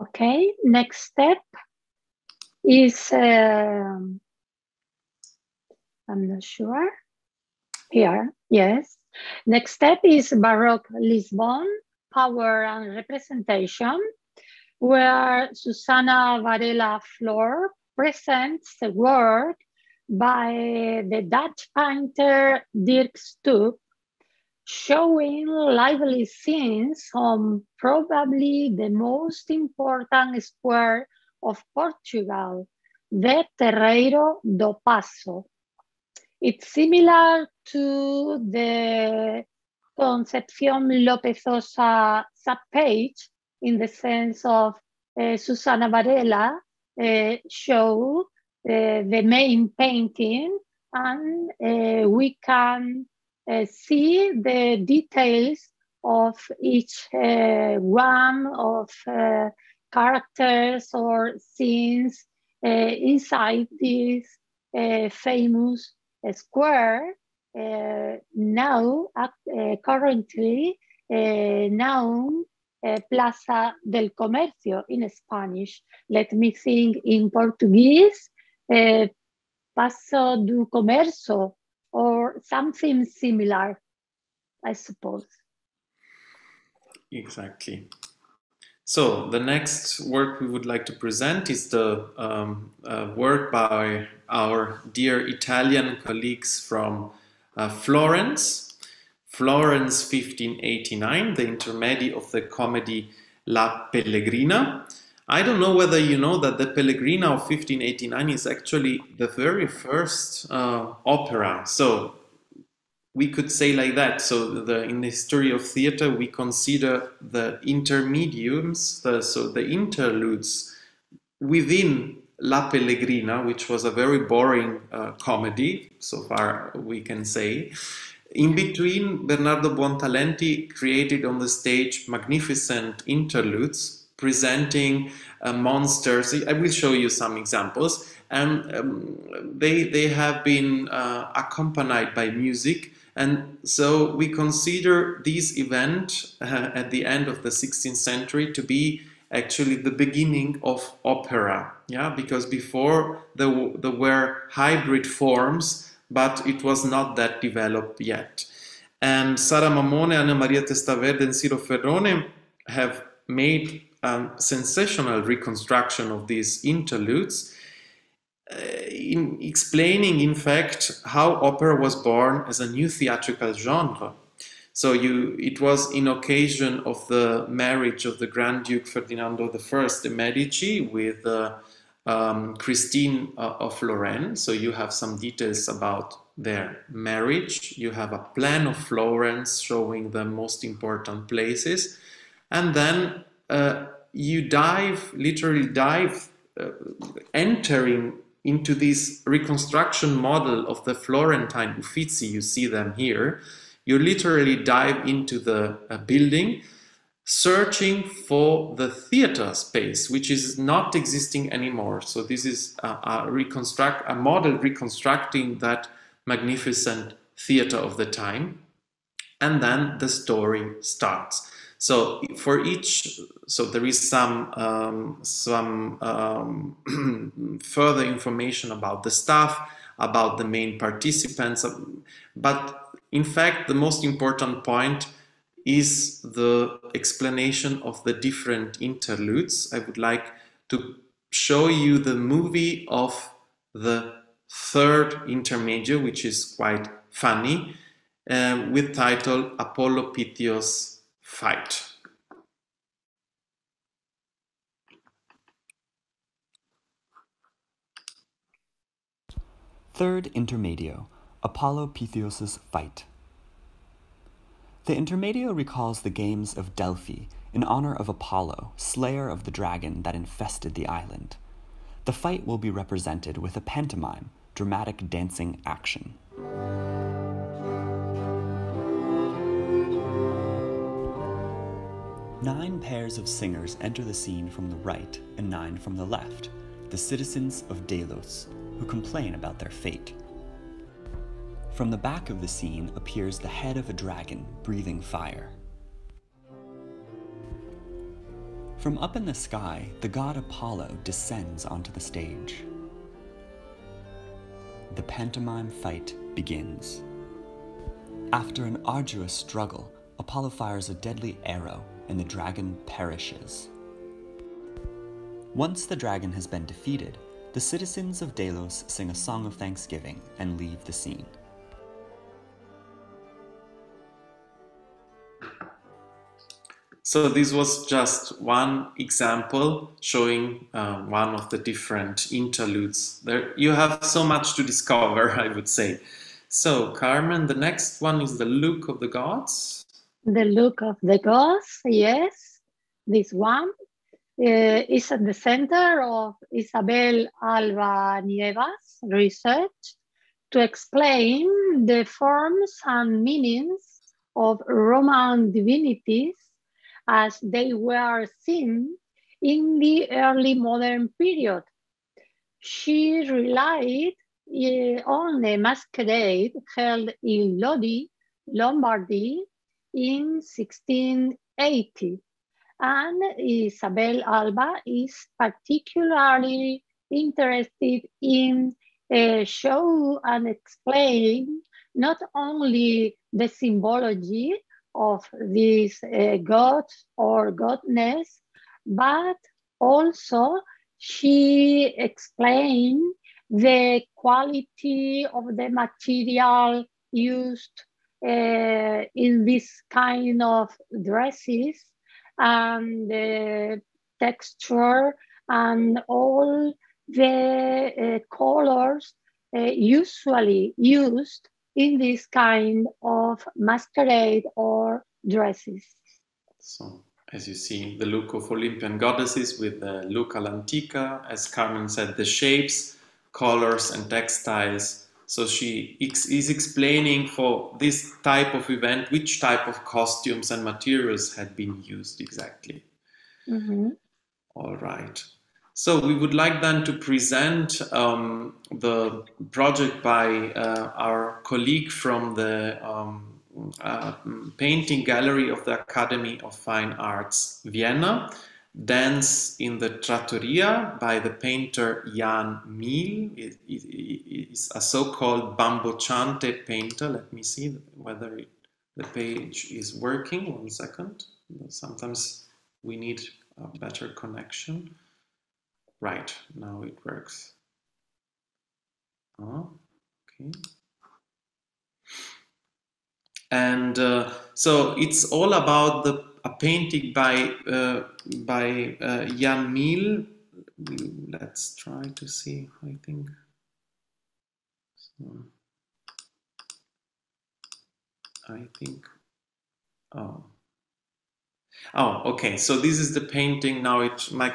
Okay, next step is, I'm not sure, here, yes. Next step is Baroque Lisbon, Power and Representation, where Susana Varela Flor presents a work by the Dutch painter Dirk Stoop, showing lively scenes on probably the most important square of Portugal, the Terreiro do Paço. It's similar to the Concepción Lopezosa subpage in the sense of Susana Varela show the main painting, and we can see the details of each one of characters or scenes inside this famous square, now currently known Plaza del Comercio in Spanish. Let me think in Portuguese, Paso do Comercio, or something similar, I suppose. Exactly. So the next work we would like to present is the work by our dear Italian colleagues from Florence. Florence 1589, the intermedi of the comedy La Pellegrina. I don't know whether you know that the Pellegrina of 1589 is actually the very first opera. So we could say like that. So in the history of theater, we consider the intermediums, the interludes within La Pellegrina, which was a very boring comedy, so far we can say. In between, Bernardo Buontalenti created on the stage magnificent interludes presenting monsters. I will show you some examples, and they have been accompanied by music. And so we consider this event at the end of the 16th century to be actually the beginning of opera, yeah, because before there were hybrid forms, but it was not that developed yet. And Sara Mamone, Anna Maria Testaverde, and Ciro Ferrone have made a sensational reconstruction of these interludes, in explaining, in fact, how opera was born as a new theatrical genre. So it was in occasion of the marriage of the Grand Duke Ferdinando I de' Medici with Christine of Lorraine. So you have some details about their marriage. You have a plan of Florence showing the most important places. And then you literally dive, entering into this reconstruction model of the Florentine Uffizi. You see them here. You literally dive into the building, searching for the theater space, which is not existing anymore. So this is a model reconstructing that magnificent theater of the time. And then the story starts. So so there is some further information about the staff, about the main participants, but in fact, the most important point is the explanation of the different interludes. I would like to show you the movie of the third intermezzo, which is quite funny, with title Apollo Pythios Fight. Third intermedio, Apollo Pythios' Fight. The intermedio recalls the games of Delphi in honor of Apollo, slayer of the dragon that infested the island. The fight will be represented with a pantomime, dramatic dancing action. Nine pairs of singers enter the scene from the right and 9 from the left, the citizens of Delos, who complain about their fate. From the back of the scene appears the head of a dragon breathing fire. From up in the sky, the god Apollo descends onto the stage. The pantomime fight begins. After an arduous struggle, Apollo fires a deadly arrow and the dragon perishes. Once the dragon has been defeated, the citizens of Delos sing a song of thanksgiving and leave the scene. So this was just one example showing one of the different interludes. There, you have so much to discover, I would say. So, Carmen, the next one is the look of the gods. The look of the gods, yes. This one is at the center of Isabel Alba Nieva's research to explain the forms and meanings of Roman divinities as they were seen in the early modern period. She relied on a masquerade held in Lodi, Lombardy, in 1680. And Isabel Alba is particularly interested in show and explain not only the symbology of these gods or goddess, but also she explained the quality of the material used in this kind of dresses, and the texture and all the colors usually used in this kind of masquerade or dresses. So, as you see, the look of Olympian goddesses with the look all'antica, as Carmen said, the shapes, colors and textiles. So she is explaining for this type of event which type of costumes and materials had been used exactly. Mm-hmm. All right. So we would like then to present the project by our colleague from the painting gallery of the Academy of Fine Arts, Vienna, Dance in the Trattoria by the painter Jan Miel. It is a so-called bambocciante painter. Let me see whether the page is working. 1 second. Sometimes we need a better connection. Right, now it works. Oh, okay. And so it's all about a painting by Jan Miel. Let's try to see, I think. So, oh, okay. So this is the painting. Now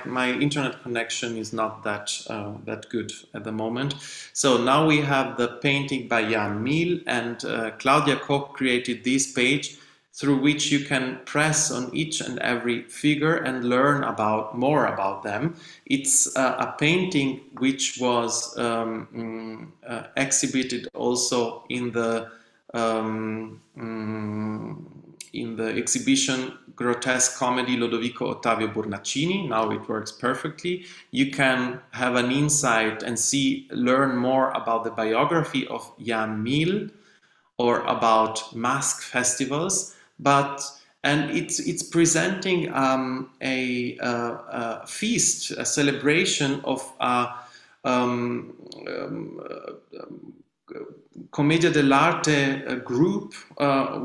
my internet connection is not that good at the moment. So now we have the painting by Jan Miel, and Claudia Koch created this page through which you can press on each and every figure and learn more about them. It's a painting which was exhibited also in the exhibition Grotesque Comedy Lodovico Ottavio Bornacini. Now it works perfectly. You can have an insight and learn more about the biography of Jan Miel or about mask festivals. And it's presenting a feast, a celebration of Commedia dell'arte group,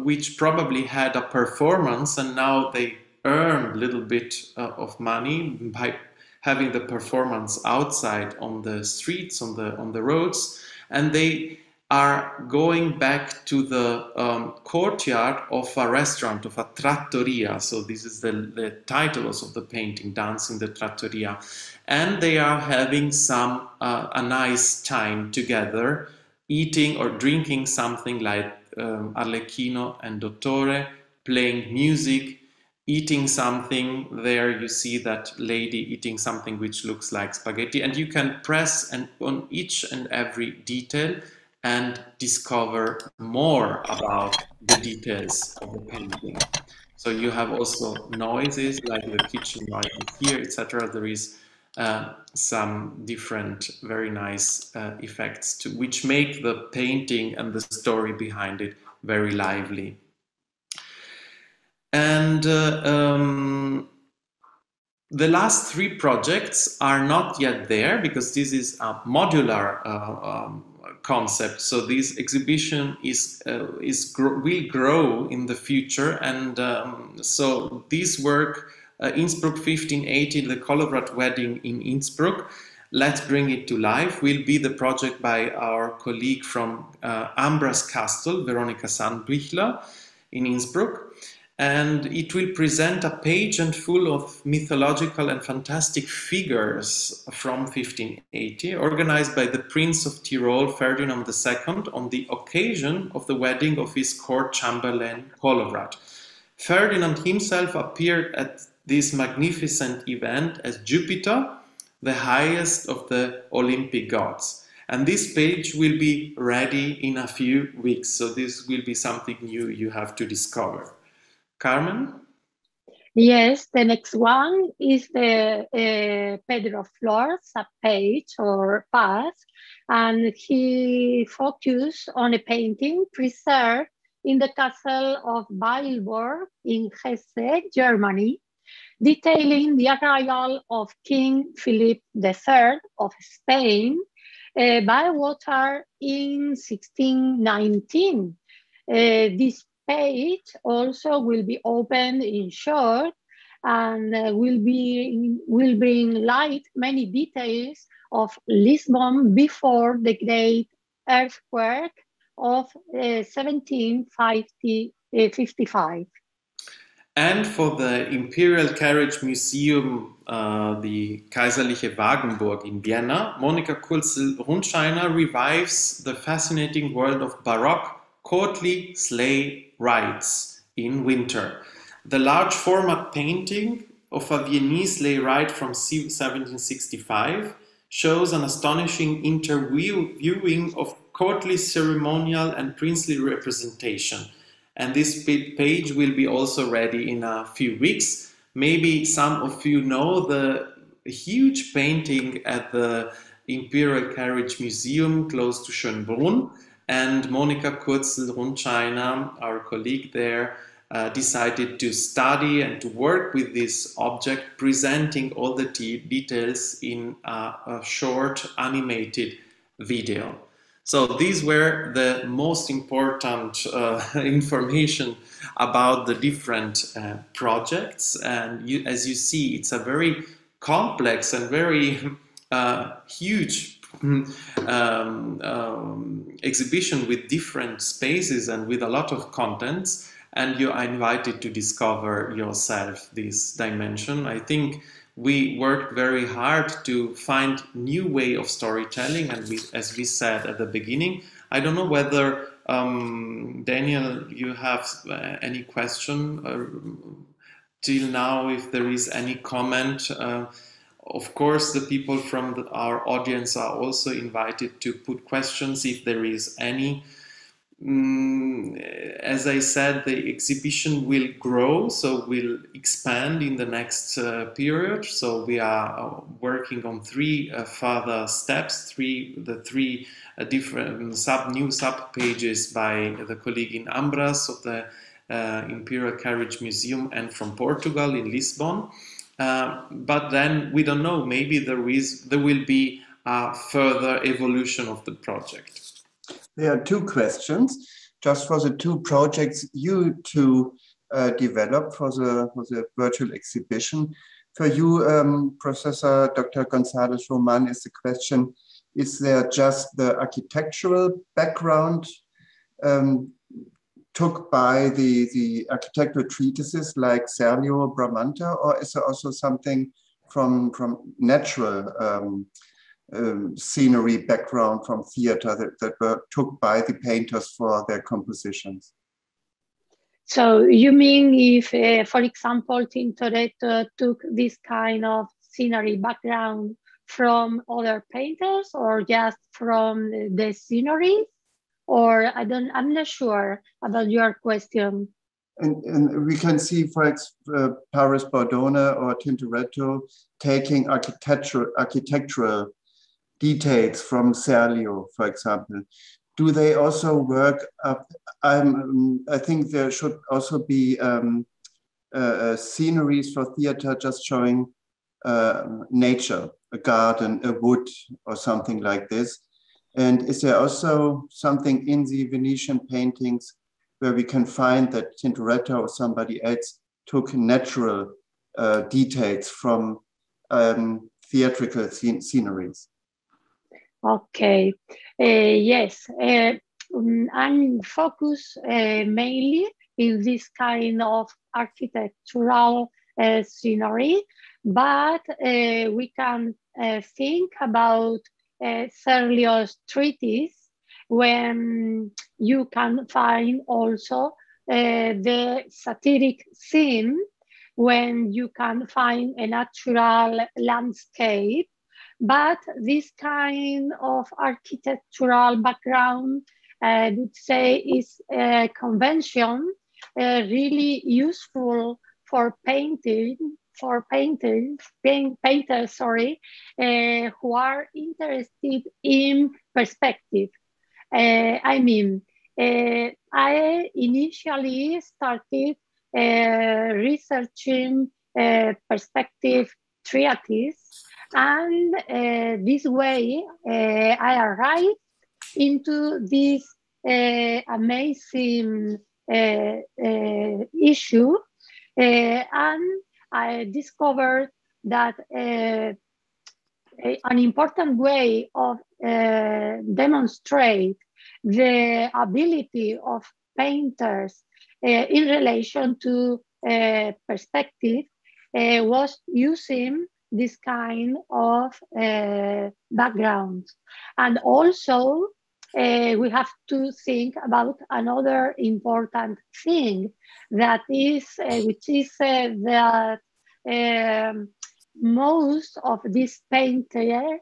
which probably had a performance, and now they earn a little bit of money by having the performance outside on the streets, on the roads, and they are going back to the courtyard of a restaurant, of a trattoria. So this is the title also of the painting, Dance in the Trattoria, and they are having a nice time together, eating or drinking something like Arlecchino and Dottore, playing music, eating something. There you see that lady eating something which looks like spaghetti, and you can press on each and every detail and discover more about the details of the painting. So you have also noises like the kitchen right here, etc. There is some different very nice effects which make the painting and the story behind it very lively. And the last 3 projects are not yet there because this is a modular concept. So this exhibition will grow in the future, and so this work, Innsbruck 1580, the Colorado wedding in Innsbruck, let's bring it to life, will be the project by our colleague from Ambras Castle, Veronika Sandbichler, in Innsbruck. And it will present a page and full of mythological and fantastic figures from 1580, organized by the Prince of Tyrol, Ferdinand II, on the occasion of the wedding of his court chamberlain, Kolowrat. Ferdinand himself appeared at this magnificent event as Jupiter, the highest of the Olympic gods. And this page will be ready in a few weeks, so this will be something new you have to discover. Carmen? Yes, the next one is the Pedro Flores page or path, and he focused on a painting preserved in the castle of Weilburg in Hesse, Germany, detailing the arrival of King Philip III of Spain by water in 1619. This page also will be opened in short and will bring light many details of Lisbon before the great earthquake of 1755. And for the Imperial Carriage Museum, the Kaiserliche Wagenburg in Vienna, Monika Kurzel-Rundscheiner revives the fascinating world of Baroque courtly sleigh rides in winter. The large format painting of a Viennese sleigh ride from 1765 shows an astonishing interviewing of courtly ceremonial and princely representation. And this page will be also ready in a few weeks. Maybe some of you know the huge painting at the Imperial Carriage Museum close to Schönbrunn. And Monika Kurzel-Rundscheiner, our colleague there, decided to study and to work with this object, presenting all the details in a short animated video. So these were the most important information about the different projects. And as you see, it's a very complex and very huge exhibition with different spaces and with a lot of contents, and you are invited to discover yourself this dimension. I think we worked very hard to find new way of storytelling, and as we said at the beginning, I don't know whether Daniel, you have any question till now, if there is any comment. Of course, the people from our audience are also invited to put questions if there is any. As I said, the exhibition will grow, so will expand in the next period. So we are working on three further steps, the three different new sub pages by the colleague in Ambras of the Imperial Carriage Museum and from Portugal in Lisbon. But then we don't know, maybe there will be a further evolution of the project. There are two questions, just for the two projects you two developed for the virtual exhibition. For you, Professor Dr. González-Román, is the question, is there just the architectural background took by the architectural treatises like Serlio, Bramante, or is there also something from natural scenery background from theater that were took by the painters for their compositions? So you mean if, for example, Tintoretto took this kind of scenery background from other painters or just from the scenery? Or I'm not sure about your question. And we can see, for example, Paris Bordone or Tintoretto taking architectural details from Serlio, for example. Do they also work up? I think there should also be sceneries for theater just showing nature, a garden, a wood, or something like this. And is there also something in the Venetian paintings where we can find that Tintoretto or somebody else took natural details from theatrical sceneries? Okay, yes, I'm focused mainly in this kind of architectural scenery, but we can think about Serlio's treatise, when you can find also the satiric scene, when you can find a natural landscape. But this kind of architectural background, I would say, is a convention really useful for painters, who are interested in perspective. I initially started researching perspective treatise, and this way I arrived into this amazing issue, and I discovered that an important way of demonstrate the ability of painters in relation to perspective was using this kind of background. And also, we have to think about another important thing, that is, which is that most of these painters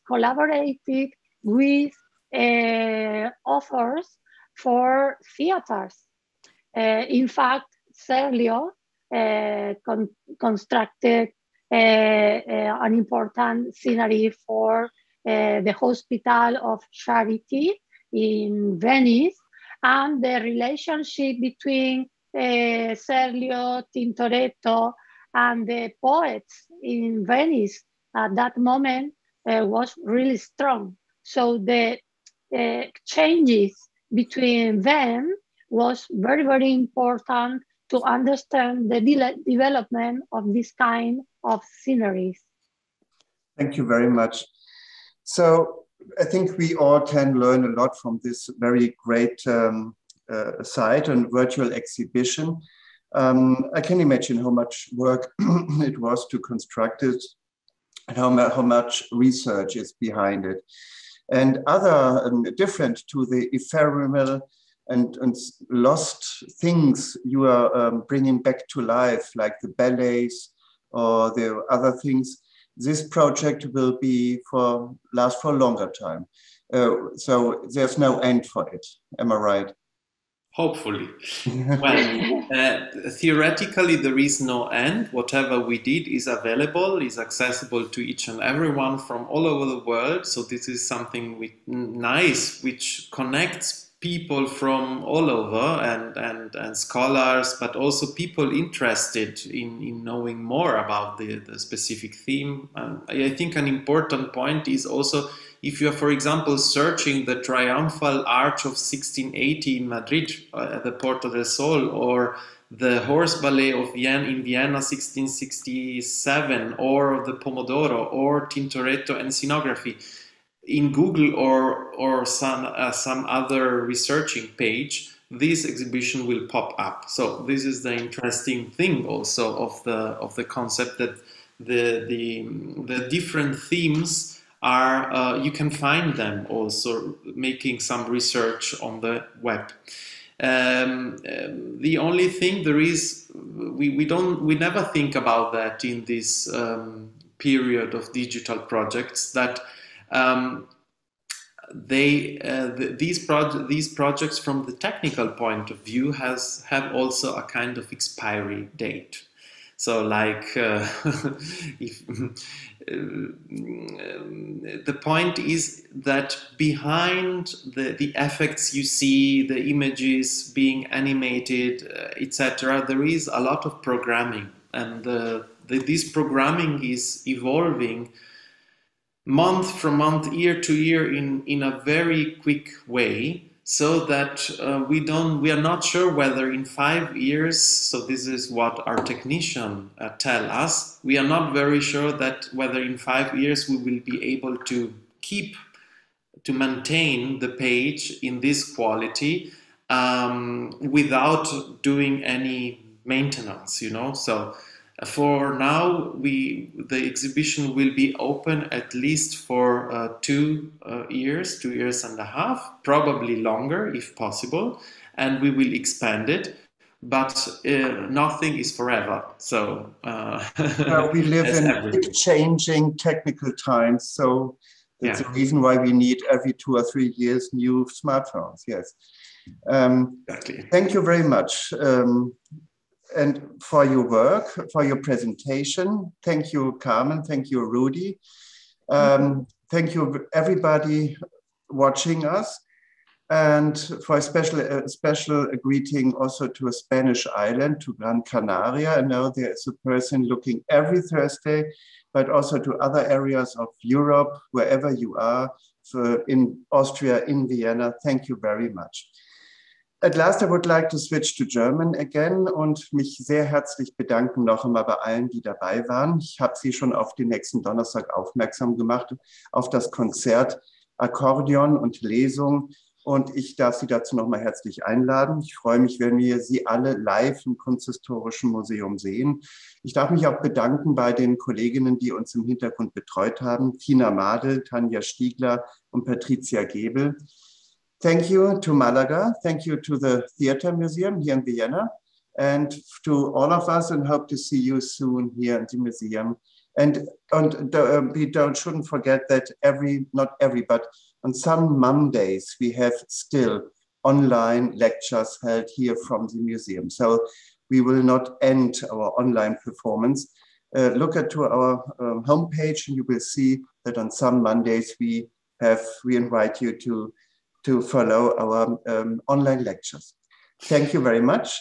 collaborated with authors for theaters. In fact, Serlio constructed an important scenery for the Hospital of Charity in Venice, and the relationship between Serlio, Tintoretto, and the poets in Venice at that moment was really strong. So the changes between them was very, very important to understand the development of this kind of sceneries. Thank you very much. So I think we all can learn a lot from this very great site and virtual exhibition. I can imagine how much work it was to construct it, and how much research is behind it. And other different to the ephemeral and lost things you are bringing back to life, like the ballets or the other things. This project will be last for a longer time. So there's no end for it. Am I right? Hopefully. Well, theoretically, there is no end. Whatever we did is available, is accessible to each and everyone from all over the world. So this is something nice, which connects people from all over, and scholars, but also people interested in knowing more about the specific theme. And I think an important point is also, if you are, for example, searching the Triumphal Arch of 1680 in Madrid, at the Porta del Sol, or the Horse Ballet of Vienna in Vienna 1667, or the Pomodoro, or Tintoretto and scenography, in Google or some other researching page, this exhibition will pop up. So this is the interesting thing also of the concept, that the different themes are you can find them also making some research on the web. The only thing there is, we never think about that in this period of digital projects, that these projects from the technical point of view have also a kind of expiry date. So like the point is that behind the effects you see, the images being animated, etc., there is a lot of programming, and this programming is evolving month from month, year to year in a very quick way, so that we are not sure whether in 5 years, so this is what our technician tell us, we are not very sure that whether in 5 years we will be able to maintain the page in this quality without doing any maintenance, you know. So for now, the exhibition will be open at least for 2 years, 2.5 years, probably longer if possible, and we will expand it. But nothing is forever. So we live in big changing technical times, so that's the reason why we need every 2 or 3 years new smartphones. Yes. Exactly. Thank you very much. And for your work, for your presentation. Thank you, Carmen. Thank you, Rudi. Thank you, everybody watching us. And for a special greeting also to a Spanish island, to Gran Canaria. I know there is a person looking every Thursday, but also to other areas of Europe, wherever you are, so in Austria, in Vienna. Thank you very much. At last, I would like to switch to German again und mich sehr herzlich bedanken noch einmal bei allen, die dabei waren. Ich habe Sie schon auf den nächsten Donnerstag aufmerksam gemacht, auf das Konzert Akkordeon und Lesung. Und ich darf Sie dazu noch mal herzlich einladen. Ich freue mich, wenn wir Sie alle live im Kunsthistorischen Museum sehen. Ich darf mich auch bedanken bei den Kolleginnen, die uns im Hintergrund betreut haben. Tina Madel, Tanja Stiegler und Patricia Gebel. Thank you to Malaga. Thank you to the Theater Museum here in Vienna. And to all of us, and hope to see you soon here in the museum. And we shouldn't forget that but on some Mondays, we have still online lectures held here from the museum. So we will not end our online performance. Look to our homepage and you will see that on some Mondays we invite you to follow our online lectures. Thank you very much.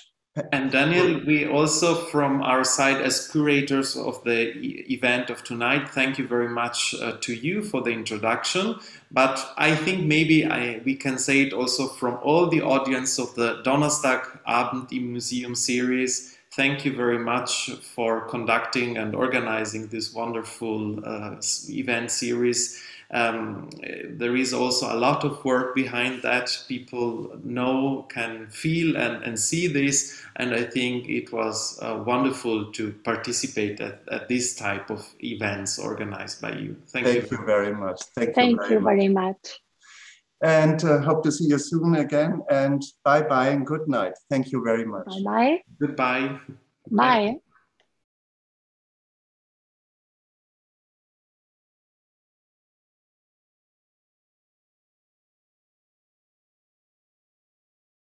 And Daniel, we also, from our side as curators of the event of tonight, thank you very much to you for the introduction. But I think maybe we can say it also from all the audience of the Donnerstagabend im Museum series. Thank you very much for conducting and organizing this wonderful event series. There is also a lot of work behind that. People can feel and see this, and I think it was wonderful to participate at this type of events organized by you. Thank you very much. Thank you very much. And hope to see you soon again, and bye-bye and good night. Thank you very much. Bye-bye. Goodbye. Bye.